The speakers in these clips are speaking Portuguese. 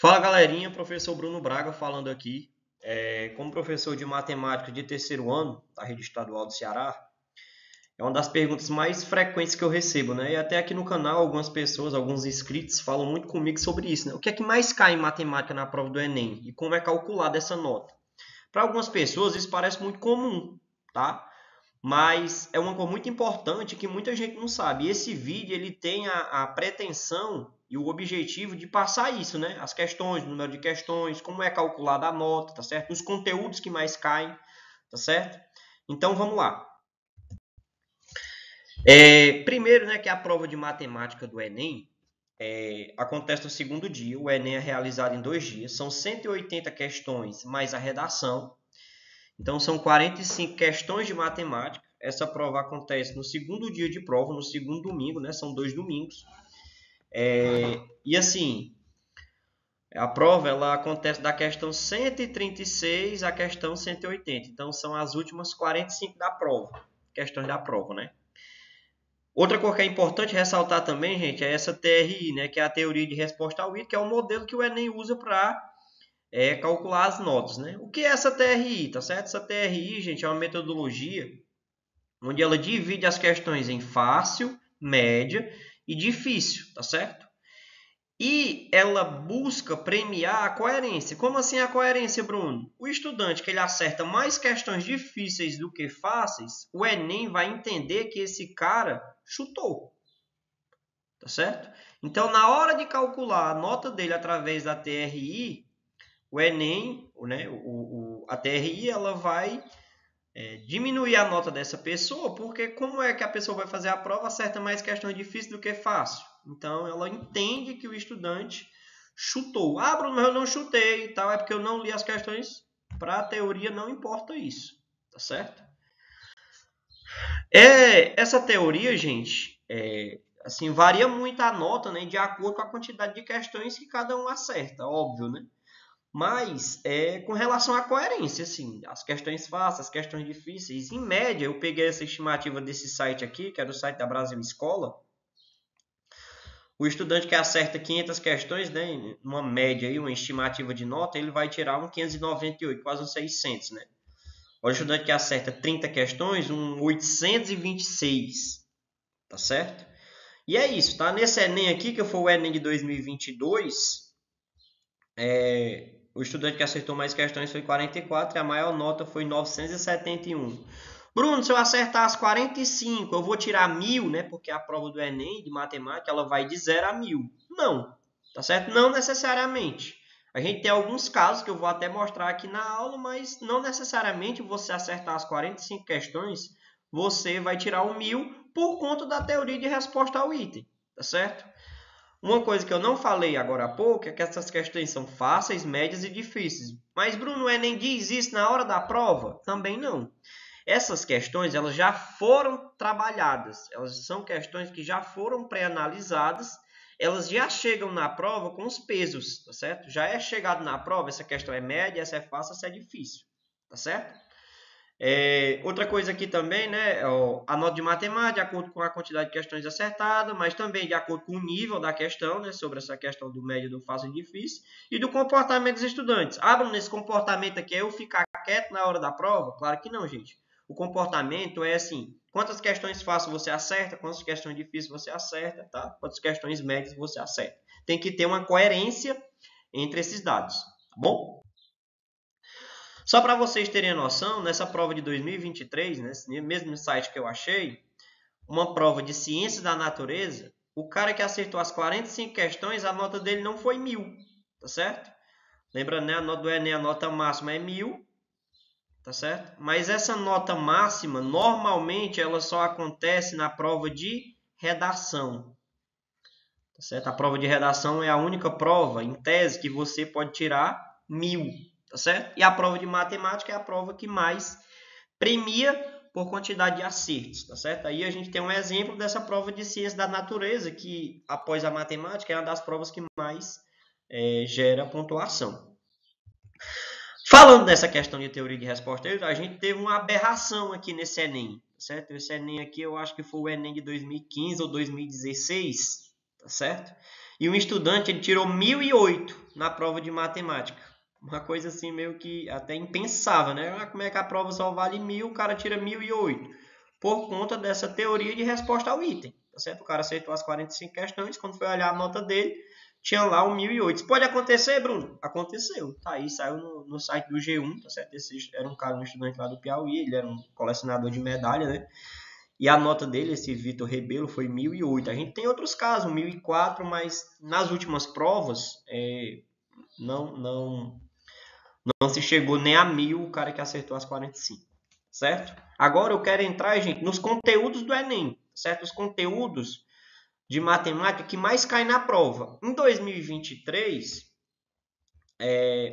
Fala galerinha, professor Bruno Braga falando aqui. Como professor de matemática de terceiro ano da Rede Estadual do Ceará, é uma das perguntas mais frequentes que eu recebo, né? E até aqui no canal algumas pessoas, alguns inscritos falam muito comigo sobre isso, né? O que é que mais cai em matemática na prova do Enem e como é calculada essa nota? Para algumas pessoas isso parece muito comum, tá? Mas é uma coisa muito importante que muita gente não sabe. E esse vídeo ele tem a pretensão e o objetivo de passar isso, né? As questões, o número de questões, como é calculada a nota, tá certo? Os conteúdos que mais caem, tá certo? Então vamos lá. Primeiro, né, que a prova de matemática do Enem acontece no segundo dia. O Enem é realizado em 2 dias. São 180 questões mais a redação. Então, são 45 questões de matemática. Essa prova acontece no segundo dia de prova, no segundo domingo, né? São 2 domingos. E assim, a prova ela acontece da questão 136 à questão 180. Então, são as últimas 45 da prova, questões da prova, né? Outra coisa que é importante ressaltar também, gente, é essa TRI, né? Que é a teoria de resposta ao item, que é o modelo que o Enem usa para calcular as notas, né? O que é essa TRI, tá certo? Essa TRI, gente, é uma metodologia onde ela divide as questões em fácil, média e difícil, tá certo? E ela busca premiar a coerência. Como assim a coerência, Bruno? O estudante que ele acerta mais questões difíceis do que fáceis, o Enem vai entender que esse cara chutou, tá certo? Então, na hora de calcular a nota dele através da TRI, o Enem, né, a TRI, ela vai diminuir a nota dessa pessoa, porque como é que a pessoa vai fazer a prova, acerta mais questões difíceis do que fácil. Então, ela entende que o estudante chutou. Ah, Bruno, mas eu não chutei e tal, é porque eu não li as questões. Para a teoria, não importa isso, tá certo? Essa teoria, gente, assim, varia muito a nota, né, de acordo com a quantidade de questões que cada um acerta, óbvio, né? Mas com relação à coerência, assim, as questões fáceis, as questões difíceis, em média, eu peguei essa estimativa desse site aqui, que é do site da Brasil Escola. O estudante que acerta 500 questões, né, uma média aí, uma estimativa de nota, ele vai tirar um 598, quase um 600, né? O estudante que acerta 30 questões, um 826, tá certo? E é isso, tá? Nesse Enem aqui, que foi o Enem de 2022, o estudante que acertou mais questões foi 44 e a maior nota foi 971. Bruno, se eu acertar as 45, eu vou tirar 1000, né? Porque a prova do Enem de matemática ela vai de 0 a 1000. Não, tá certo? Não necessariamente. A gente tem alguns casos que eu vou até mostrar aqui na aula, mas não necessariamente você acertar as 45 questões, você vai tirar o 1000 por conta da teoria de resposta ao item, tá certo? Uma coisa que eu não falei agora há pouco é que essas questões são fáceis, médias e difíceis. Mas, Bruno, o Enem diz isso na hora da prova? Também não. Essas questões elas já foram trabalhadas, elas são questões que já foram pré-analisadas, elas já chegam na prova com os pesos, tá certo? Já é chegado na prova, essa questão é média, essa é fácil, essa é difícil, tá certo? Outra coisa aqui também, né, a nota de matemática, de acordo com a quantidade de questões acertadas, mas também de acordo com o nível da questão, né, sobre essa questão do médio, do fácil e difícil, e do comportamento dos estudantes. Nesse comportamento aqui, eu ficar quieto na hora da prova? Claro que não, gente. O comportamento é assim, quantas questões fáceis você acerta, quantas questões difíceis você acerta, tá? Quantas questões médias você acerta. Tem que ter uma coerência entre esses dados, tá bom? Só para vocês terem noção, nessa prova de 2023, nesse mesmo site que eu achei, uma prova de ciências da natureza, o cara que acertou as 45 questões, a nota dele não foi 1000, tá certo? Lembrando, né, a nota do Enem, a nota máxima é 1000, tá certo? Mas essa nota máxima, normalmente, ela só acontece na prova de redação, tá certo? A prova de redação é a única prova, em tese, que você pode tirar 1000, tá certo? E a prova de matemática é a prova que mais premia por quantidade de acertos, tá certo? Aí a gente tem um exemplo dessa prova de ciência da natureza, que após a matemática é uma das provas que mais gera pontuação. Falando dessa questão de teoria de resposta, a gente teve uma aberração aqui nesse Enem, tá certo? Esse Enem aqui eu acho que foi o Enem de 2015 ou 2016, tá certo? E um estudante ele tirou 1008 na prova de matemática. Uma coisa assim meio que até impensável, né? Como é que a prova só vale 1000, o cara tira 1008? Por conta dessa teoria de resposta ao item, tá certo? O cara acertou as 45 questões, quando foi olhar a nota dele, tinha lá o 1008. Isso pode acontecer, Bruno? Aconteceu. Tá aí, saiu no site do G1, tá certo? Esse era um estudante lá do Piauí, ele era um colecionador de medalha, né? E a nota dele, esse Vitor Rebelo, foi 1008. A gente tem outros casos, 1004, mas nas últimas provas, não se chegou nem a 1000 o cara que acertou as 45, certo? Agora eu quero entrar, gente, nos conteúdos do Enem, certo? Os conteúdos de matemática que mais caem na prova. Em 2023,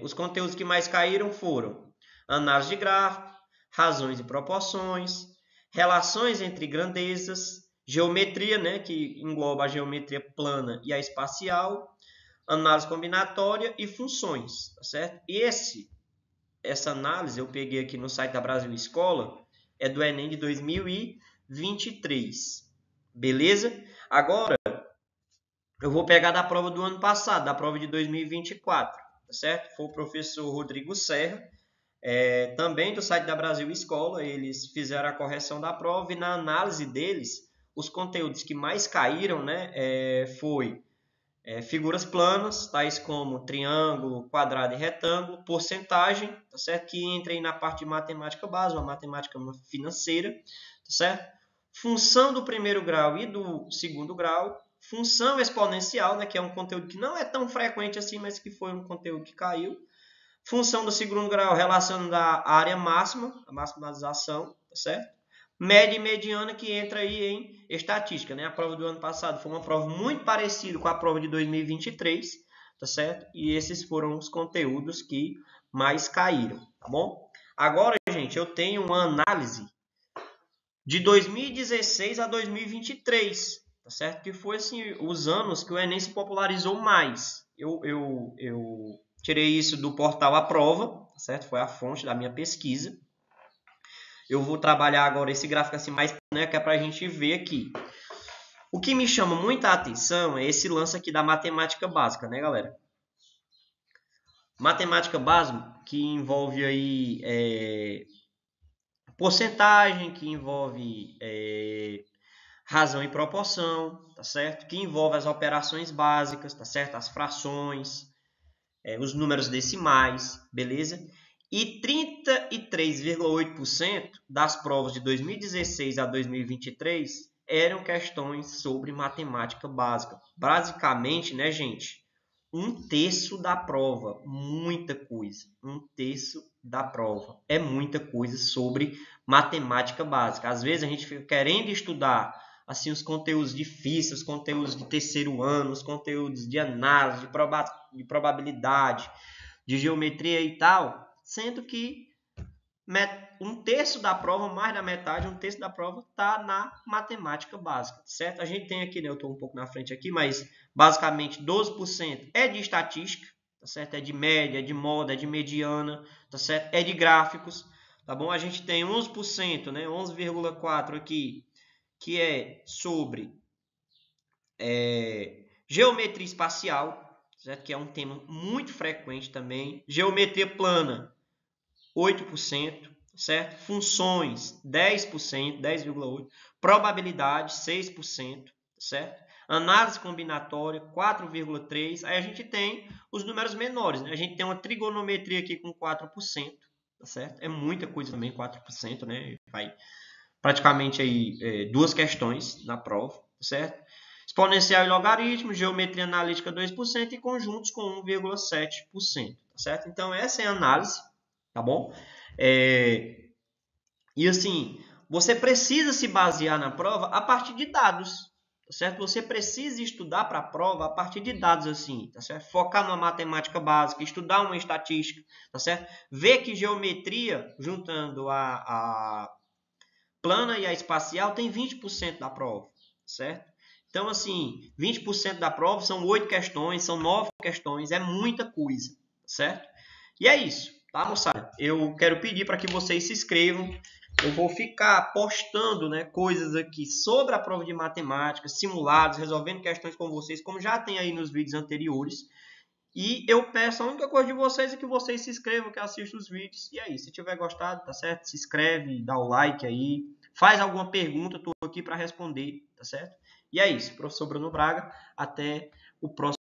os conteúdos que mais caíram foram análise de gráfico, razões e proporções, relações entre grandezas, geometria, né, que engloba a geometria plana e a espacial, análise combinatória e funções, tá certo? Essa análise eu peguei aqui no site da Brasil Escola, é do Enem de 2023, beleza? Agora, eu vou pegar da prova do ano passado, da prova de 2024, tá certo? Foi o professor Rodrigo Serra, também do site da Brasil Escola, eles fizeram a correção da prova e na análise deles, os conteúdos que mais caíram, né, foi figuras planas, tais como triângulo, quadrado e retângulo, porcentagem, tá certo? Que entra aí na parte de matemática básica, uma matemática financeira, tá certo? Função do primeiro grau e do segundo grau, função exponencial, né, que é um conteúdo que não é tão frequente assim, mas que foi um conteúdo que caiu. Função do segundo grau, relação da área máxima, a maximalização, tá certo? Média e mediana, que entra aí em estatística, né? A prova do ano passado foi uma prova muito parecida com a prova de 2023, tá certo? E esses foram os conteúdos que mais caíram, tá bom? Agora, gente, eu tenho uma análise de 2016 a 2023, tá certo? Que foi assim, os anos que o Enem se popularizou mais. Eu tirei isso do portal A Prova, tá certo? Foi a fonte da minha pesquisa. Eu vou trabalhar agora esse gráfico assim mais, né, que é para a gente ver aqui. O que me chama muita atenção é esse lance aqui da matemática básica, né, galera? Matemática básica que envolve aí porcentagem, que envolve razão e proporção, tá certo? Que envolve as operações básicas, tá certo? As frações, os números decimais, beleza? E 33,8% das provas de 2016 a 2023 eram questões sobre matemática básica. Basicamente, né, gente? 1/3 da prova, muita coisa. 1/3 da prova é muita coisa sobre matemática básica. Às vezes a gente fica querendo estudar assim os conteúdos difíceis, os conteúdos de terceiro ano, os conteúdos de análise, de probabilidade, de geometria e tal, sendo que 1/3 da prova, mais da metade, 1/3 da prova está na matemática básica, certo? A gente tem aqui, né, eu estou um pouco na frente aqui, mas basicamente 12% é de estatística, tá certo? É de média, é de moda, é de mediana, tá certo? É de gráficos, tá bom? A gente tem 11%, né, 11,4% aqui, que é sobre geometria espacial, certo? Que é um tema muito frequente também. Geometria plana, 8%, certo? Funções, 10%, 10,8%. Probabilidade, 6%, certo? Análise combinatória, 4,3%. Aí a gente tem os números menores, né? A gente tem uma trigonometria aqui com 4%, tá certo? É muita coisa também, 4%, né? Vai praticamente aí duas questões na prova, tá certo? Exponencial e logaritmo, geometria analítica 2% e conjuntos com 1,7%, tá certo? Então essa é a análise, tá bom? E assim, você precisa se basear na prova a partir de dados, tá certo? Você precisa estudar para a prova a partir de dados assim, tá certo? Focar numa matemática básica, estudar uma estatística, tá certo? Ver que geometria, juntando a plana e a espacial, tem 20% da prova, certo? Então, assim, 20% da prova são 8 questões, são 9 questões, é muita coisa, certo? E é isso, tá, moçada? Eu quero pedir para que vocês se inscrevam, eu vou ficar postando, né, coisas aqui sobre a prova de matemática, simulados, resolvendo questões com vocês, como já tem aí nos vídeos anteriores. E eu peço, a única coisa de vocês é que vocês se inscrevam, que assistam os vídeos. E aí, se tiver gostado, tá certo? Se inscreve, dá o like aí. Faz alguma pergunta, eu tô aqui para responder, tá certo? E é isso, professor Bruno Braga. Até o próximo